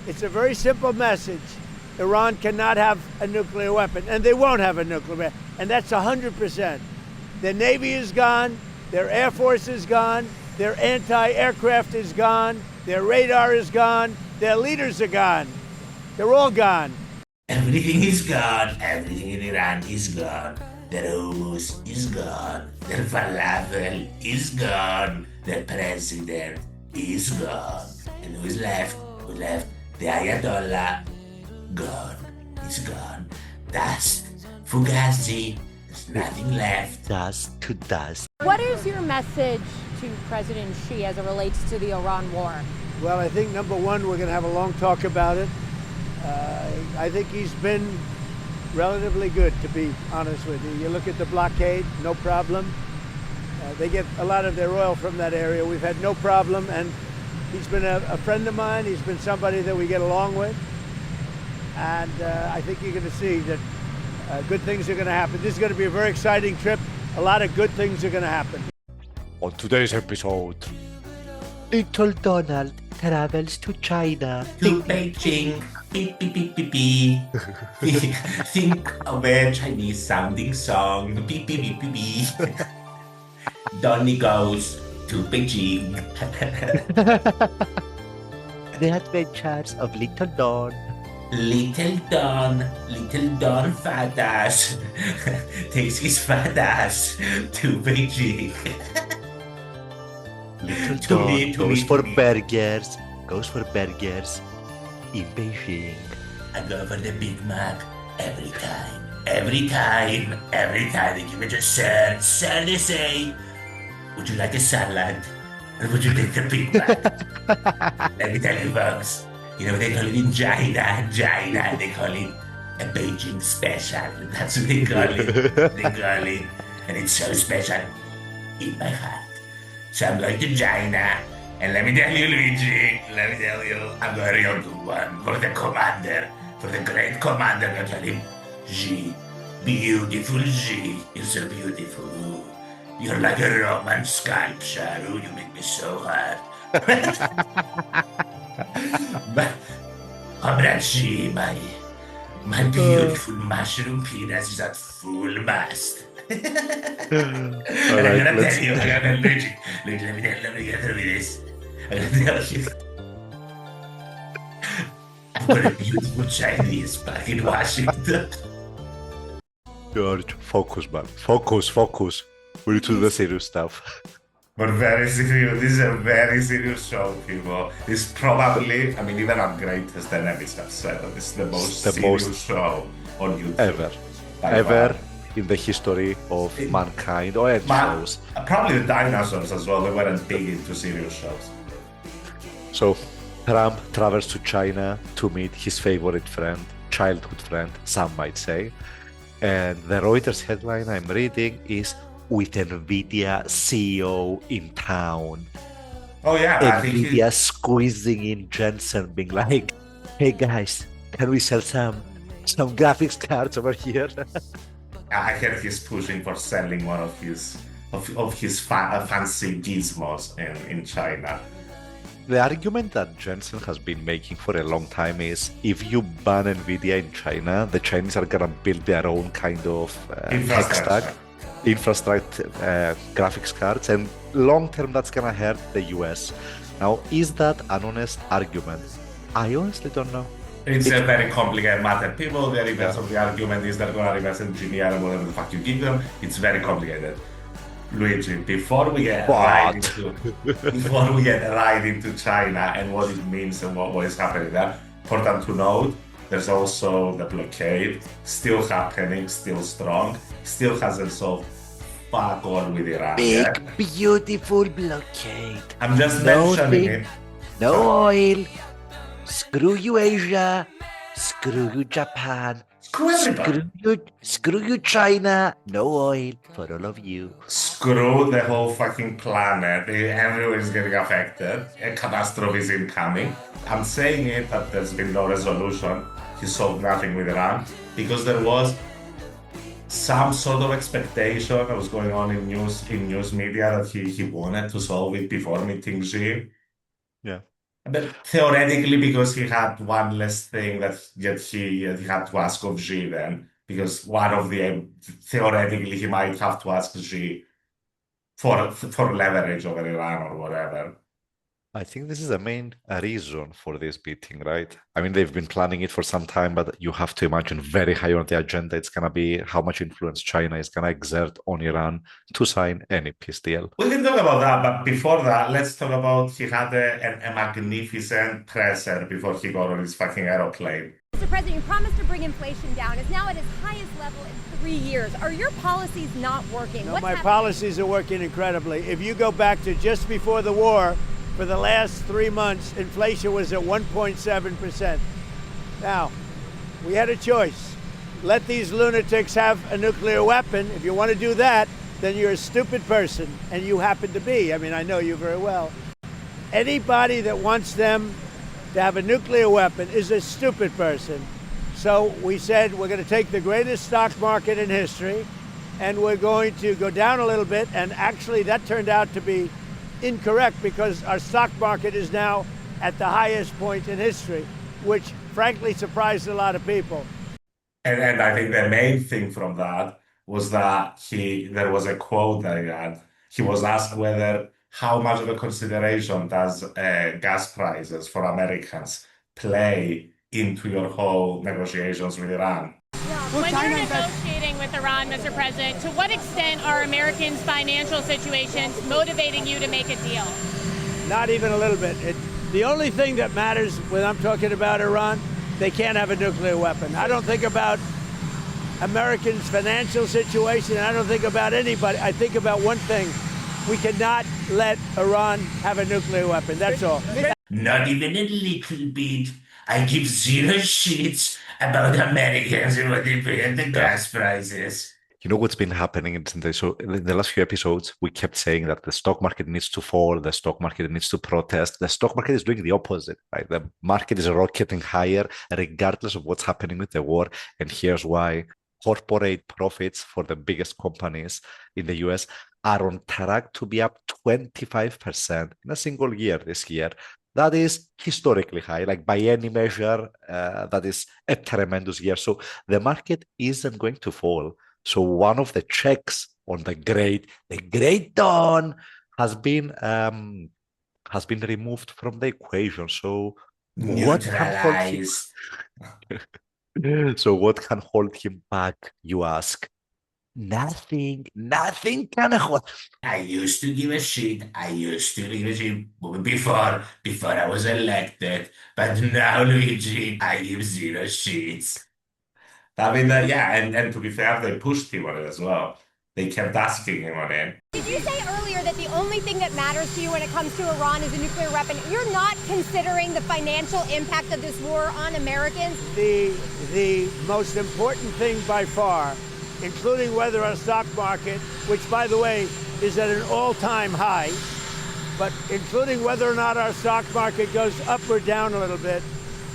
It's a very simple message. Iran cannot have a nuclear weapon, and they won't have a nuclear weapon, and that's 100%. Their Navy is gone, their Air Force is gone, their anti-aircraft is gone, their radar is gone, their leaders are gone. They're all gone. Everything is gone. Everything in Iran is gone. Their hummus is gone. Their falafel is gone. Their president is gone. And who is left? Who left? The Ayatollah. Gone. It's gone. Dust. Fugazi. There's nothing left. Dust to dust. What is your message to President Xi as it relates to the Iran war? Well, I think number one, we're going to have a long talk about it. I think he's been relatively good, to be honest with you. You look at the blockade, no problem. They get a lot of their oil from that area. We've had no problem, and he's been a friend of mine. He's been somebody that we get along with. And I think you're going to see that good things are going to happen. This is going to be a very exciting trip. A lot of good things are going to happen. On today's episode, Little Donald travels to China. To Beijing. Beep, beep, beep, beep, beep. Think of a Chinese sounding song. Beep, beep, beep, beep, beep. Donnie goes to Beijing. The Adventures of Little Don. Little Don fat ass takes his fat ass to Beijing. Little To Don me, goes for burgers. Goes for burgers in Beijing. I go for the Big Mac every time. Every time they give me the sir, they say, would you like a salad? Or would you take the Big Mac? Let me tell you folks, you know they call it in China, they call it a Beijing special. That's what they call it. And it's so special in my heart. So I'm going to China. And let me tell you, Luigi, I'm a real good one for the commander, for the great commander. I tell him, Xi, beautiful Xi, you're so beautiful. You're like a Roman sculpture. Oh, you make me so hard. But, Comrade Xi, my beautiful mushroom penis is at full mast. And I'm gonna tell you, Luigi, let me get through this. I'm gonna tell you. I've got a beautiful Chinese back in Washington. George, focus, man. Focus. We need to do the serious stuff. But very serious, this is a very serious show, people. It's probably, I mean, even our greatest enemies have said that this is the most serious show on YouTube. Ever in the history of mankind or any shows. Probably the dinosaurs as well, they weren't big into serious shows. So, Trump travels to China to meet his favorite friend, childhood friend, some might say. And the Reuters headline I'm reading is, with NVIDIA CEO in town. Oh yeah, NVIDIA squeezing in Jensen, being like, hey guys, can we sell some graphics cards over here? I heard he's pushing for selling one of his fancy gizmos in China. The argument that Jensen has been making for a long time is, if you ban NVIDIA in China, the Chinese are gonna build their own kind of tech stack, infrastructure, graphics cards, and long term that's gonna hurt the US. Now, is that an honest argument? I honestly don't know. It's a very complicated matter. People, the reverse of the argument is they're gonna reverse engineer and whatever the fuck you give them. It's very complicated. Luigi, before we get right into China and what it means and what is happening there, important to note, there's also the blockade still happening, still strong, still hasn't solved fuck all with Iran. Big, beautiful blockade. I'm just mentioning it. No oil. Screw you, Asia. Screw you, Japan. Screw everybody. Screw you, China. No oil for all of you. Screw the whole fucking planet. Everyone is getting affected. A catastrophe is incoming. I'm saying it that there's been no resolution. He solved nothing with Iran because there was some sort of expectation that was going on in news media that he wanted to solve it before meeting Xi. Yeah. But theoretically, because he had one less thing that yet he had to ask of Xi then, because one of the theoretically he might have to ask Xi for leverage over Iran or whatever. I think this is the main reason for this meeting, right? I mean, they've been planning it for some time, but you have to imagine very high on the agenda. It's going to be how much influence China is going to exert on Iran to sign any peace deal. We can talk about that, but before that, let's talk about he had a magnificent presser before he got on his fucking aeroplane. Mr. President, you promised to bring inflation down. It's now at its highest level in 3 years. Are your policies not working? No, my policies are working incredibly. If you go back to just before the war, for the last 3 months, inflation was at 1.7%. Now, we had a choice. Let these lunatics have a nuclear weapon. If you want to do that, then you're a stupid person, and you happen to be. I mean, I know you very well. Anybody that wants them to have a nuclear weapon is a stupid person. So we said we're going to take the greatest stock market in history, and we're going to go down a little bit, and actually that turned out to be incorrect because our stock market is now at the highest point in history, which frankly surprised a lot of people. And I think the main thing from that was that there was a quote that he had. He was asked whether how much of a consideration does gas prices for Americans play into your whole negotiations with Iran? When you're negotiating with Iran, Mr. President, to what extent are Americans' financial situations motivating you to make a deal? Not even a little bit. The only thing that matters when I'm talking about Iran, they can't have a nuclear weapon. I don't think about Americans' financial situation. I don't think about anybody. I think about one thing. We cannot let Iran have a nuclear weapon. That's all. Not even a little bit. I give zero shits about Americans and what they pay at the gas prices. You know what's been happening in the last few episodes, we kept saying that the stock market needs to fall, the stock market needs to protest. The stock market is doing the opposite, right? The market is rocketing higher regardless of what's happening with the war. And here's why. Corporate profits for the biggest companies in the US are on track to be up 25% in a single year this year. That is historically high, like by any measure, that is a tremendous year. So the market isn't going to fall. So one of the checks on the great dawn has been removed from the equation. So what can hold him? So what can hold him back, you ask? Nothing can hold. I used to give a shit. Before I was elected. But now, Luigi, I give zero shits. I mean, yeah, and to be fair, they pushed him on it as well. They kept asking him on it. Did you say earlier that the only thing that matters to you when it comes to Iran is a nuclear weapon? You're not considering the financial impact of this war on Americans? The most important thing by far, including whether our stock market, which by the way is at an all-time high, but including whether or not our stock market goes up or down a little bit,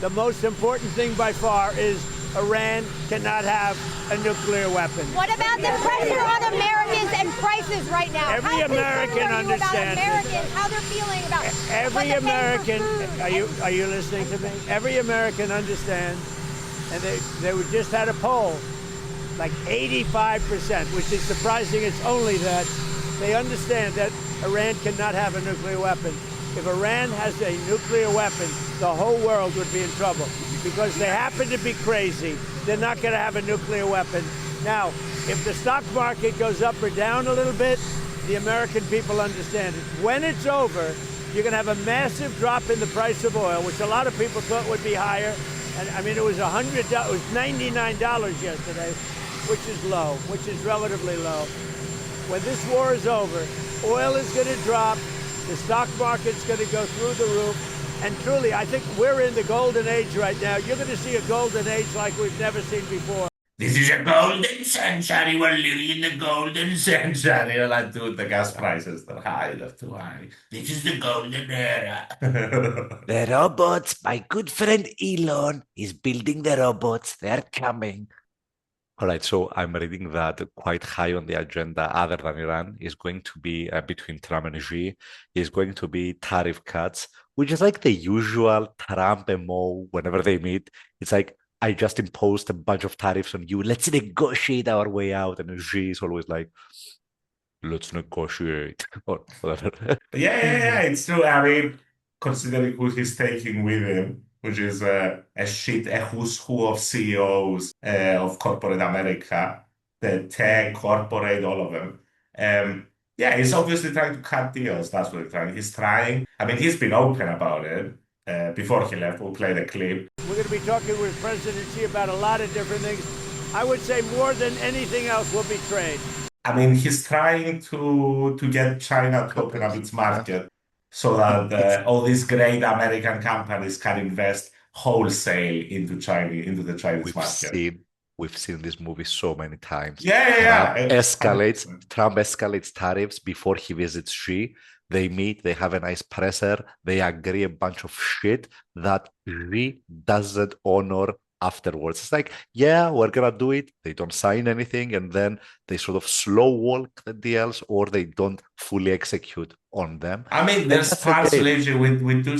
the most important thing by far is Iran cannot have a nuclear weapon. What about the pressure on Americans and prices right now? Every American understands. Americans, how they're feeling about every American. Are you listening to me? Every American understands, and they just had a poll, like 85%, which is surprising. It's only that they understand that Iran cannot have a nuclear weapon. If Iran has a nuclear weapon, the whole world would be in trouble. Because they happen to be crazy, they're not going to have a nuclear weapon. Now, if the stock market goes up or down a little bit, the American people understand it. When it's over, you're going to have a massive drop in the price of oil, which a lot of people thought would be higher. And I mean, it was $99 yesterday, which is low, which is relatively low. When this war is over, oil is going to drop, the stock market's going to go through the roof. And truly, I think we're in the golden age right now. You're going to see a golden age like we've never seen before. This is a golden century. We're living in the golden century. You're like, dude, the gas prices, they're high, they're too high. This is the golden era. The robots, my good friend Elon is building the robots. They're coming. All right, so I'm reading that quite high on the agenda, other than Iran, is going to be between Trump and Xi, is going to be tariff cuts, which is like the usual Trump MO whenever they meet. It's like, I just imposed a bunch of tariffs on you. Let's negotiate our way out. And Xi is always like, let's negotiate or whatever. Yeah, it's true. I mean, considering who he's taking with him, which is a who's who of CEOs of corporate America, the tech, corporate, all of them. Yeah, he's obviously trying to cut deals. That's what he's trying. He's trying. I mean, he's been open about it before he left. We'll play the clip. We're going to be talking with President Xi about a lot of different things. I would say more than anything else will be trade. I mean, he's trying to get China to open up its market so that all these great American companies can invest wholesale into China, into the Chinese We've market. seen this movie so many times. Yeah. Trump escalates tariffs before he visits Xi. They meet, they have a nice presser, they agree a bunch of shit that Xi doesn't honor afterwards. It's like, yeah, we're gonna do it. They don't sign anything, and then they sort of slow walk the deals, or they don't fully execute on them. I mean, there's That's parts, okay. Luigi, which do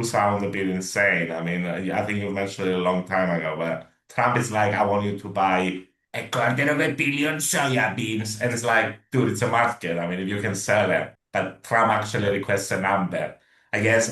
sound a bit insane. I mean, I think you mentioned it a long time ago, but Trump is like, I want you to buy 250 million soya beans. And it's like, dude, it's a market. I mean, if you can sell it. But Trump actually requests a number. I guess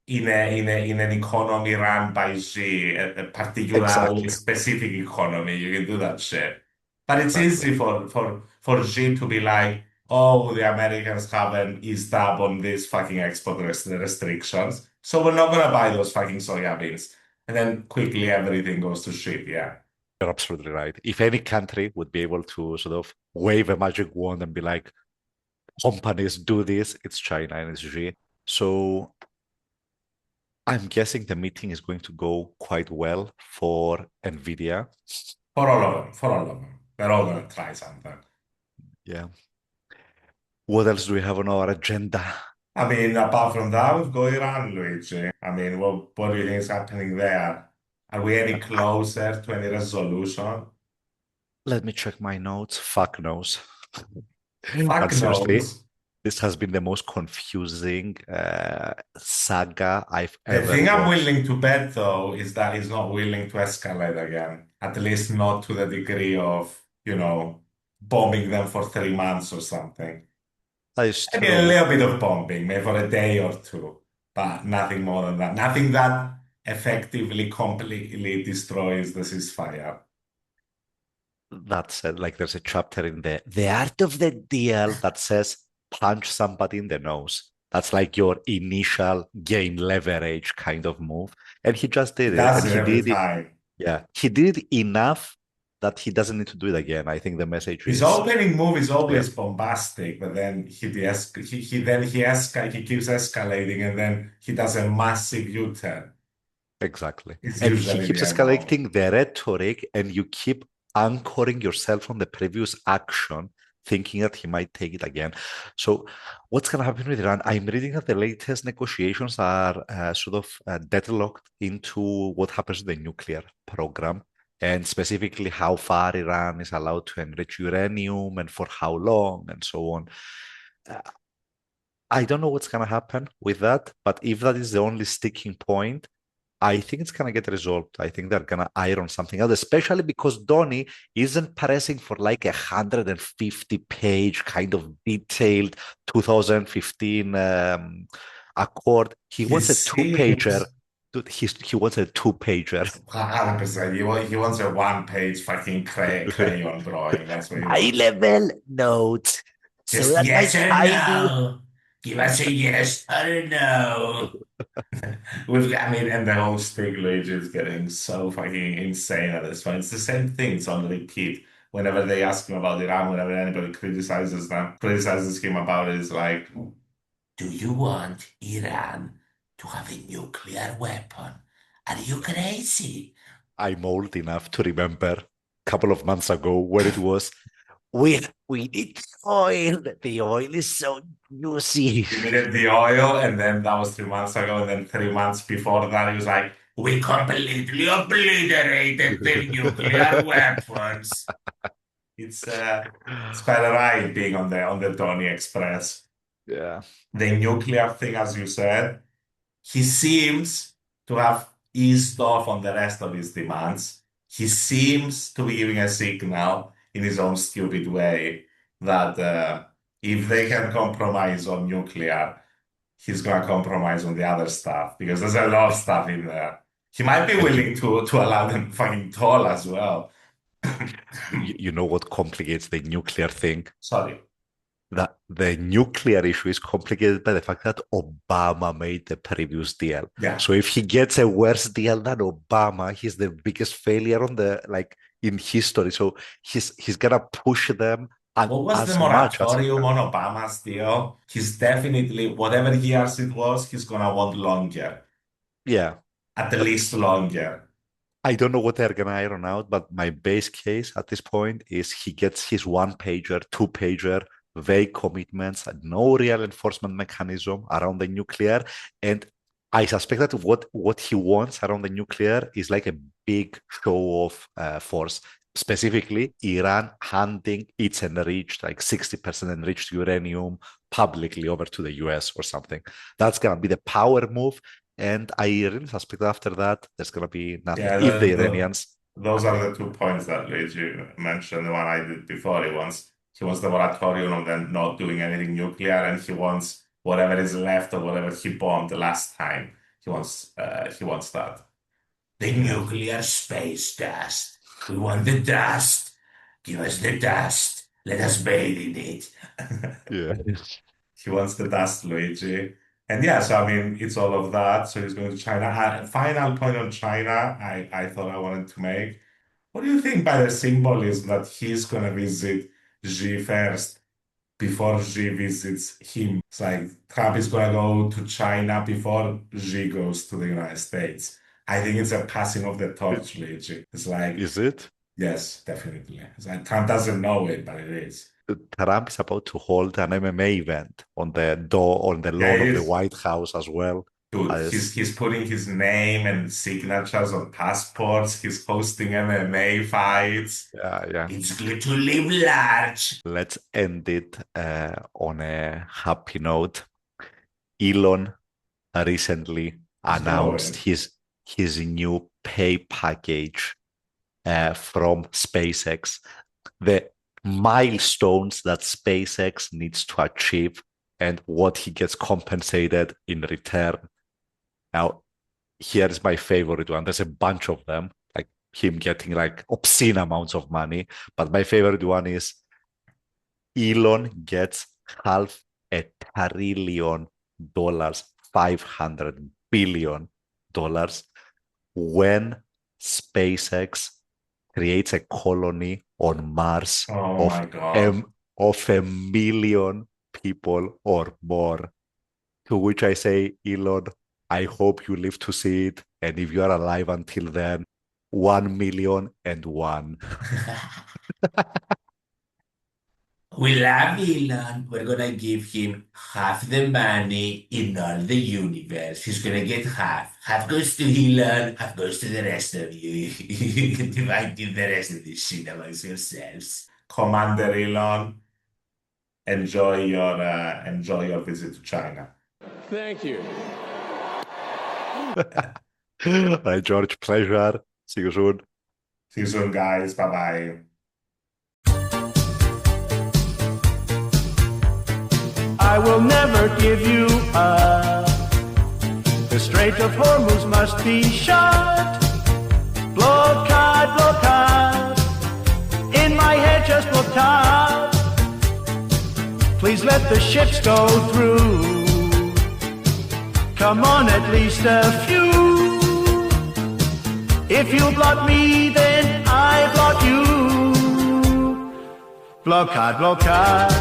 in an economy run by Xi, a particularly Exactly. specific economy, you can do that shit. But it's Exactly. easy for Xi to be like, oh, the Americans haven't eased up on these fucking export restrictions, so we're not gonna buy those fucking soya beans. And then quickly everything goes to shit, yeah. You're absolutely right. If any country would be able to sort of wave a magic wand and be like, companies do this, it's China and it's Xi. So I'm guessing the meeting is going to go quite well for Nvidia. For all of them. They're all gonna try something. Yeah. What else do we have on our agenda? I mean, apart from that, we've got Iran, Luigi. I mean, what do you think is happening there? Are we any closer to any resolution? Let me check my notes. Fuck knows. Fuck But seriously, knows. this has been the most confusing saga I've The ever thing I'm watched. willing to bet, though, is that he's not willing to escalate again. At least not to the degree of, bombing them for 3 months or something. That is Maybe a true. little bit of bombing, maybe for a day or two, but nothing more than that. Nothing that effectively, completely destroys the ceasefire. That said, like there's a chapter in the art of the deal that says punch somebody in the nose. That's like your initial gain leverage kind of move. And he just He did it. does And it he every did it. time. Yeah. He did it enough that he doesn't need to do it again. I think the message His is opening move is clear. always bombastic, but then he keeps escalating, and then he does a massive U-turn. Exactly. It's And he usually keeps the MO. escalating the rhetoric, and you keep anchoring yourself on the previous action, thinking that he might take it again. So, what's going to happen with Iran? I'm reading that the latest negotiations are sort of deadlocked into what happens to the nuclear program, and specifically how far Iran is allowed to enrich uranium and for how long, and so on. Uh, I don't know what's going to happen with that, but if that is the only sticking point, I think it's going to get resolved. I think they're going to iron something out, especially because Donny isn't pressing for like 150-page kind of detailed 2015 accord. He He wants a two-pager. seems Dude, he wants a two-pager. 100%. He wants a one-page fucking crayon drawing. That's what he wants. High-level notes so Just that my yes or tiny no. Give us a yes or a no. I mean, and the whole stick Luigi is getting so fucking insane at this point. It's the same thing. It's on repeat. Whenever they ask him about Iran, whenever anybody criticizes him about it, it's like, Do you want Iran to have a nuclear weapon? Are you crazy? I'm old enough to remember a couple of months ago when it was, we need oil. The oil is so juicy. he needed the oil, and then that was 3 months ago, and then 3 months before that, he was like, We completely obliterated the nuclear weapons. It's quite a ride being on the Tony Express. Yeah. The nuclear thing, as you said, he seems to have eased off on the rest of his demands. He seems to be giving a signal in his own stupid way that if they can compromise on nuclear, he's going to compromise on the other stuff because there's a lot of stuff in there. He might be willing to allow them fucking toll as well. You know what complicates the nuclear thing? Sorry. That the nuclear issue is complicated by the fact that Obama made the previous deal. Yeah. So if he gets a worse deal than Obama, he's the biggest failure on the in history. So he's gonna push them. What was the moratorium on Obama's deal? He's definitely, whatever years it was, he's gonna want longer. Yeah. At the least longer. I don't know what they're gonna iron out, but my base case at this point is he gets his 1-pager, 2-pager, vague commitments, no real enforcement mechanism around the nuclear. And I suspect that what he wants around the nuclear is like a big show of force. Specifically, Iran handing its enriched, like 60% enriched uranium publicly over to the US or something. That's going to be the power move. And I really suspect that after that, there's going to be nothing. Yeah, if the Iranians... Those are the 2 points that Luigi mentioned. The one I did before, he wants the moratorium on them not doing anything nuclear, and he wants whatever is left of whatever he bombed the last time. He wants that. The nuclear space dust. We want the dust. Give us the dust. Let us bathe in it. Yeah. He wants the dust, Luigi. And yeah, so I mean, it's all of that. So he's going to China. Final point on China, I thought I wanted to make. What do you think by the symbolism that he's going to visit Xi first before Xi visits him? It's like Trump is going to go to China before Xi goes to the United States. I think it's a passing of the torch, Luigi. It's like... Is it? Yes, definitely. It's like Trump doesn't know it, but it is. Trump is about to hold an MMA event on the lawn of the White House as well. Dude, he's putting his name and signatures on passports. He's hosting MMA fights. Yeah. It's good to live large. Let's end it on a happy note. Elon recently announced his new pay package from SpaceX. The milestones that SpaceX needs to achieve and what he gets compensated in return. Now, here's my favorite one. There's a bunch of them, like him getting like obscene amounts of money. But my favorite one is Elon gets $500 billion, $500 billion when SpaceX creates a colony on Mars of 1 million people or more. To which I say, Elon, I hope you live to see it. And if you are alive until then, 1,000,001. We love Elon. We're gonna give him half the money in all the universe. He's gonna get half. Half goes to Elon, half goes to the rest of you. You can divide the rest of this shit amongst yourselves. Commander Elon, enjoy your visit to China. Thank you. All right, George, pleasure. See you soon. See you soon, guys. Bye-bye. I will never give you up. The Strait of Hormuz must be shut. Blockade, blockade. In my head, just blockade. Please let the ships go through. Come on, at least a few. If you block me, then I block you. Blockade, blockade.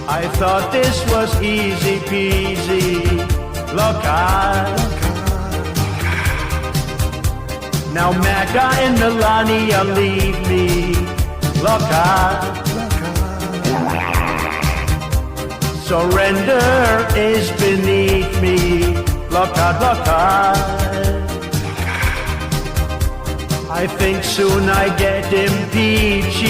I thought this was easy peasy. Blockade. Now Magda and Melania leave me. Blockade. Surrender is beneath me. blockade, blockade. I think soon I get impeached.